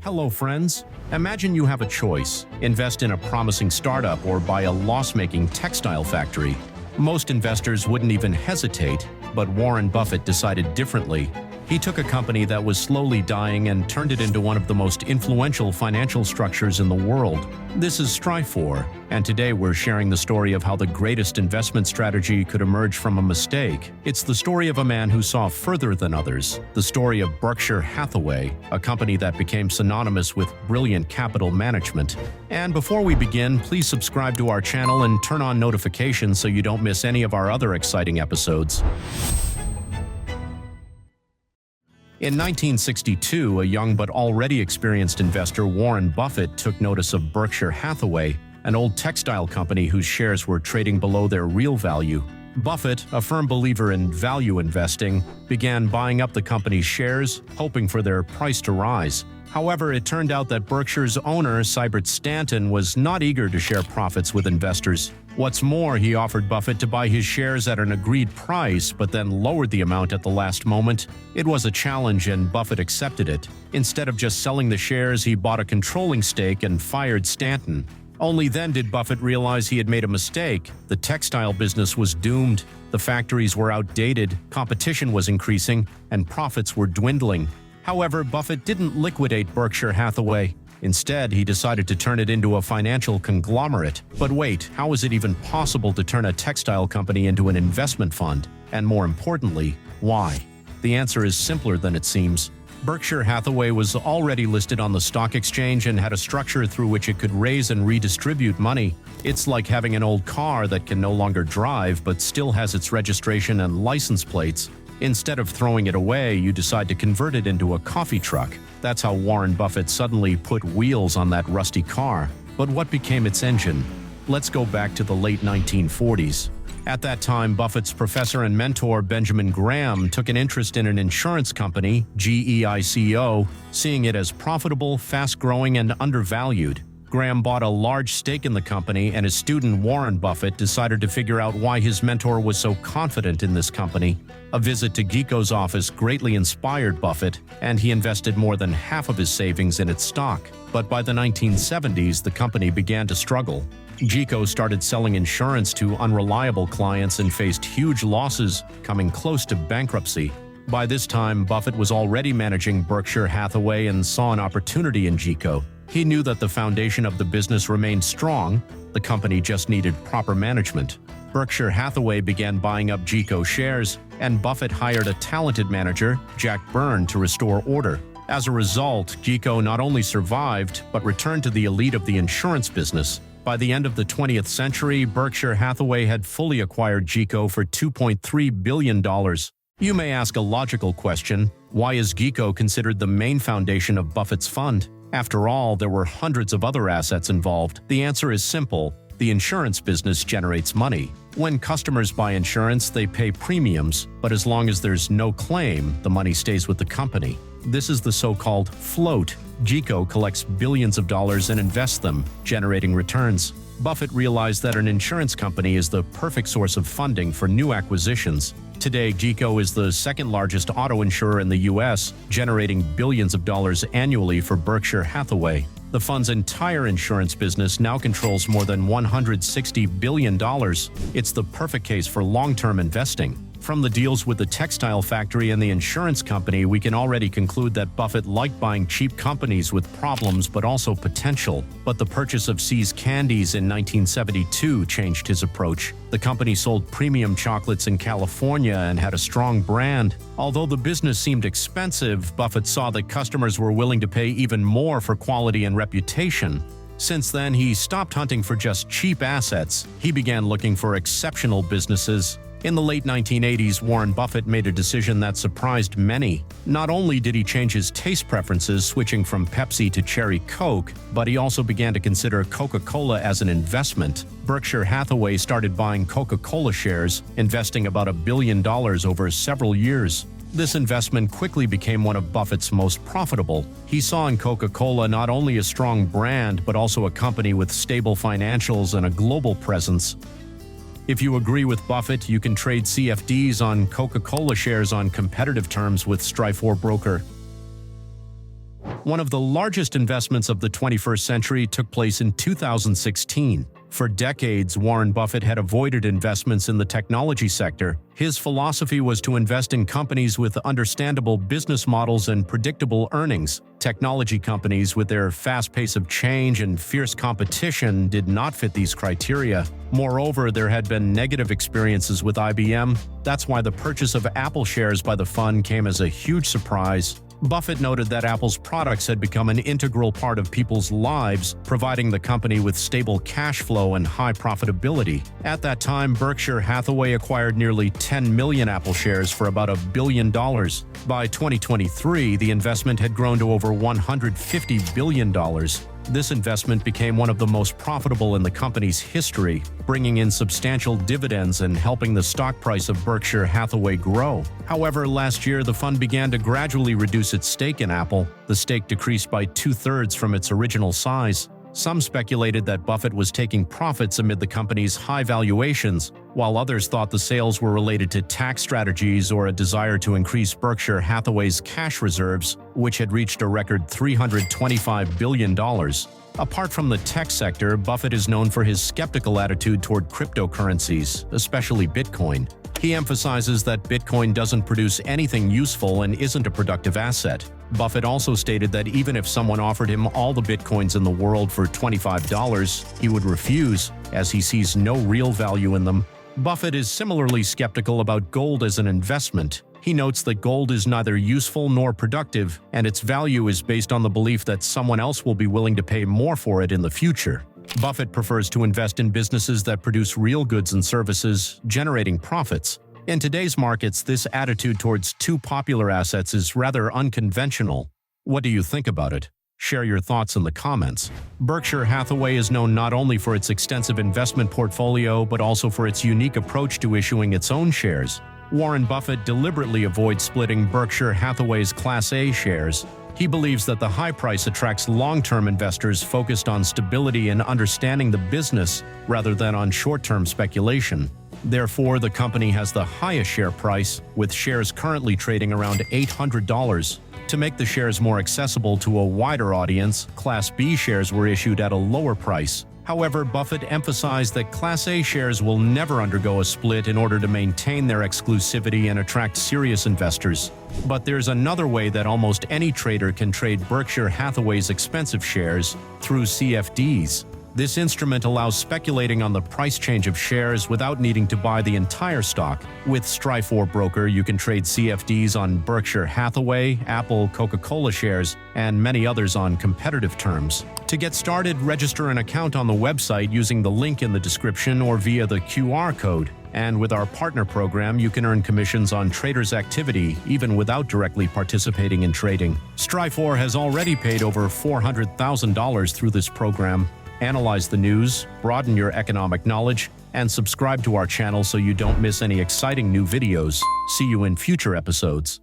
Hello, friends. Imagine you have a choice: invest in a promising startup or buy a loss-making textile factory. Most investors wouldn't even hesitate, but Warren Buffett decided differently. He took a company that was slowly dying and turned it into one of the most influential financial structures in the world. This is Strifor, and today we're sharing the story of how the greatest investment strategy could emerge from a mistake. It's the story of a man who saw further than others, the story of Berkshire Hathaway, a company that became synonymous with brilliant capital management. And before we begin, please subscribe to our channel and turn on notifications so you don't miss any of our other exciting episodes. In 1962, a young but already experienced investor, Warren Buffett, took notice of Berkshire Hathaway, an old textile company whose shares were trading below their real value. Buffett, a firm believer in value investing, began buying up the company's shares, hoping for their price to rise. However, it turned out that Berkshire's owner, Sybert Stanton, was not eager to share profits with investors. What's more, he offered Buffett to buy his shares at an agreed price, but then lowered the amount at the last moment. It was a challenge, and Buffett accepted it. Instead of just selling the shares, he bought a controlling stake and fired Stanton. Only then did Buffett realize he had made a mistake. The textile business was doomed. The factories were outdated, competition was increasing, and profits were dwindling. However, Buffett didn't liquidate Berkshire Hathaway. Instead, he decided to turn it into a financial conglomerate. But wait, how is it even possible to turn a textile company into an investment fund? And more importantly, why? The answer is simpler than it seems. Berkshire Hathaway was already listed on the stock exchange and had a structure through which it could raise and redistribute money. It's like having an old car that can no longer drive but still has its registration and license plates. Instead of throwing it away, you decide to convert it into a coffee truck. That's how Warren Buffett suddenly put wheels on that rusty car. But what became its engine? Let's go back to the late 1940s. At that time, Buffett's professor and mentor Benjamin Graham took an interest in an insurance company, GEICO, seeing it as profitable, fast-growing, and undervalued. Graham bought a large stake in the company, and his student Warren Buffett decided to figure out why his mentor was so confident in this company. A visit to GEICO's office greatly inspired Buffett, and he invested more than half of his savings in its stock. But by the 1970s, the company began to struggle. GEICO started selling insurance to unreliable clients and faced huge losses, coming close to bankruptcy. By this time, Buffett was already managing Berkshire Hathaway and saw an opportunity in GEICO. He knew that the foundation of the business remained strong. The company just needed proper management. Berkshire Hathaway began buying up GEICO shares, and Buffett hired a talented manager, Jack Byrne, to restore order. As a result, GEICO not only survived, but returned to the elite of the insurance business. By the end of the 20th century, Berkshire Hathaway had fully acquired GEICO for $2.3 billion. You may ask a logical question: why is GEICO considered the main foundation of Buffett's fund? After all, there were hundreds of other assets involved. The answer is simple: the insurance business generates money. When customers buy insurance, they pay premiums, but as long as there's no claim, the money stays with the company. This is the so-called float. GEICO collects billions of dollars and invests them, generating returns. Buffett realized that an insurance company is the perfect source of funding for new acquisitions. Today, GEICO is the second largest auto insurer in the U.S., generating billions of dollars annually for Berkshire Hathaway. The fund's entire insurance business now controls more than $160 billion. It's the perfect case for long-term investing. From the deals with the textile factory and the insurance company, we can already conclude that Buffett liked buying cheap companies with problems but also potential. But the purchase of See's Candies in 1972 changed his approach. The company sold premium chocolates in California and had a strong brand. Although the business seemed expensive, Buffett saw that customers were willing to pay even more for quality and reputation. Since then, he stopped hunting for just cheap assets. He began looking for exceptional businesses. In the late 1980s, Warren Buffett made a decision that surprised many. Not only did he change his taste preferences, switching from Pepsi to Cherry Coke, but he also began to consider Coca-Cola as an investment. Berkshire Hathaway started buying Coca-Cola shares, investing about $1 billion over several years. This investment quickly became one of Buffett's most profitable. He saw in Coca-Cola not only a strong brand, but also a company with stable financials and a global presence. If you agree with Buffett, you can trade CFDs on Coca-Cola shares on competitive terms with Strifor broker. One of the largest investments of the 21st century took place in 2016. For decades, Warren Buffett had avoided investments in the technology sector. His philosophy was to invest in companies with understandable business models and predictable earnings. Technology companies, with their fast pace of change and fierce competition, did not fit these criteria. Moreover, there had been negative experiences with IBM. That's why the purchase of Apple shares by the fund came as a huge surprise. Buffett noted that Apple's products had become an integral part of people's lives, providing the company with stable cash flow and high profitability. At that time, Berkshire Hathaway acquired nearly 10 million Apple shares for about $1 billion. By 2023, the investment had grown to over $150 billion. This investment became one of the most profitable in the company's history, bringing in substantial dividends and helping the stock price of Berkshire Hathaway grow. However, last year the fund began to gradually reduce its stake in Apple. The stake decreased by 2/3 from its original size. Some speculated that Buffett was taking profits amid the company's high valuations, while others thought the sales were related to tax strategies or a desire to increase Berkshire Hathaway's cash reserves, which had reached a record $325 billion. Apart from the tech sector, Buffett is known for his skeptical attitude toward cryptocurrencies, especially Bitcoin. He emphasizes that Bitcoin doesn't produce anything useful and isn't a productive asset. Buffett also stated that even if someone offered him all the Bitcoins in the world for $25, he would refuse, as he sees no real value in them. Buffett is similarly skeptical about gold as an investment. He notes that gold is neither useful nor productive, and its value is based on the belief that someone else will be willing to pay more for it in the future. Buffett prefers to invest in businesses that produce real goods and services, generating profits. In today's markets, this attitude towards two popular assets is rather unconventional. What do you think about it? Share your thoughts in the comments. Berkshire Hathaway is known not only for its extensive investment portfolio, but also for its unique approach to issuing its own shares. Warren Buffett deliberately avoids splitting Berkshire Hathaway's Class A shares. He believes that the high price attracts long-term investors focused on stability and understanding the business rather than on short-term speculation. Therefore, the company has the highest share price, with shares currently trading around $800. To make the shares more accessible to a wider audience, Class B shares were issued at a lower price. However, Buffett emphasized that Class A shares will never undergo a split in order to maintain their exclusivity and attract serious investors. But there's another way that almost any trader can trade Berkshire Hathaway's expensive shares: through CFDs. This instrument allows speculating on the price change of shares without needing to buy the entire stock. With Strifor Broker, you can trade CFDs on Berkshire Hathaway, Apple, Coca-Cola shares, and many others on competitive terms. To get started, register an account on the website using the link in the description or via the QR code. And with our partner program, you can earn commissions on traders' activity even without directly participating in trading. Strifor has already paid over $400,000 through this program. Analyze the news, broaden your economic knowledge, and subscribe to our channel so you don't miss any exciting new videos. See you in future episodes.